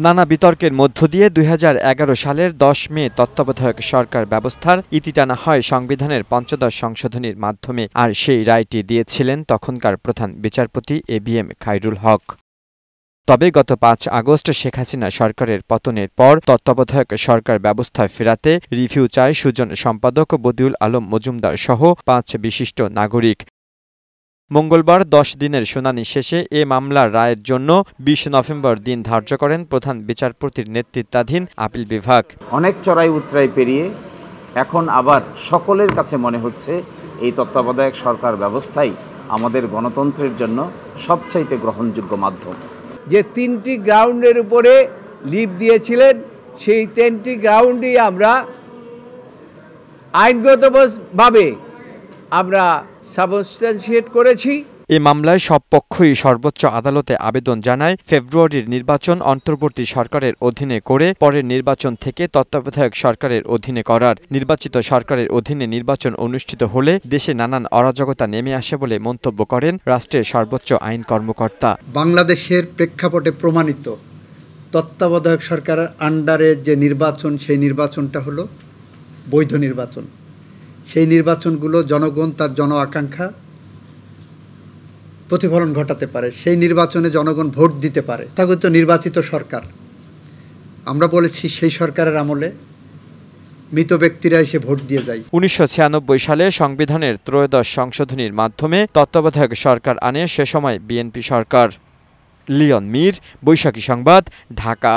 নানা বিতর্কের মধ্য দিয়ে ২০১১ সালের ১০ মে তত্ত্বাবধায়ক সরকার ব্যবস্থার ইতি টানা হয় সংবিধানের পঞ্চদশ সংশোধনীর মাধ্যমে। আর সেই রায়টি দিয়েছিলেন তখনকার প্রধান বিচারপতি এবিএম খায়রুল হক। তবে গত ৫ আগস্ট শেখ হাসিনা সরকারের পতনের পর তত্ত্বাবধায়ক সরকার ব্যবস্থায় ফেরাতে রিভিউ চায় সুজন সম্পাদক বদিউল আলম মজুমদার সহ ৫ বিশিষ্ট নাগরিক। মঙ্গলবার ১০ দিনের শুনানি শেষে এ মামলার রায়ের জন্য ২০ নভেম্বর দিন ধার্য করেন প্রধান বিচারপতির নেতৃত্বাধীন আপিল বিভাগ। অনেক চড়াই উতরাই পেরিয়ে এখন আবার সকলের কাছে মনে হচ্ছে এই তত্ত্বাবধায়ক সরকার ব্যবস্থাই আমাদের গণতন্ত্রের জন্য সবচাইতে গ্রহণযোগ্য মাধ্যম। যে ৩টি গ্রাউন্ডের উপরে লিভ দিয়েছিলেন সেই ৩টি গ্রাউন্ডই আমরা আইনগতভাবে আমরা সাবস্ট্যান্সিয়েট করেছি। এ মামলায় সব পক্ষই সর্বোচ্চ আদালতে আবেদন জানায় ফেব্রুয়ারির নির্বাচন অন্তর্বর্তী সরকারের অধীনে করে পরের নির্বাচন থেকে তত্ত্বাবধায়ক সরকারের অধীনে করার। নির্বাচিত সরকারের অধীনে নির্বাচন অনুষ্ঠিত হলে দেশে নানান অরাজকতা নেমে আসে বলে মন্তব্য করেন রাষ্ট্রের সর্বোচ্চ আইন কর্মকর্তা। বাংলাদেশের প্রেক্ষাপটে প্রমাণিত তত্ত্বাবধায়ক সরকারের আন্ডারে যে নির্বাচন, সেই নির্বাচনটা হলো বৈধ নির্বাচন। সেই নির্বাচনগুলো জনগণ তার জন আকাঙ্ক্ষা প্রতিফলন ঘটাতে পারে, সেই নির্বাচনে জনগণ ভোট দিতে পারে। তথাকথিত নির্বাচিত সরকার, আমরা বলেছি সেই সরকারের আমলে মৃত ব্যক্তিরা এসে ভোট দিয়ে যায়। ১৯৯৬ সালে সংবিধানের ত্রয়োদশ সংশোধনীর মাধ্যমে তত্ত্বাবধায়ক সরকার আনে সে সময় বিএনপি সরকার। লিওন মীর, বৈশাখী সংবাদ, ঢাকা।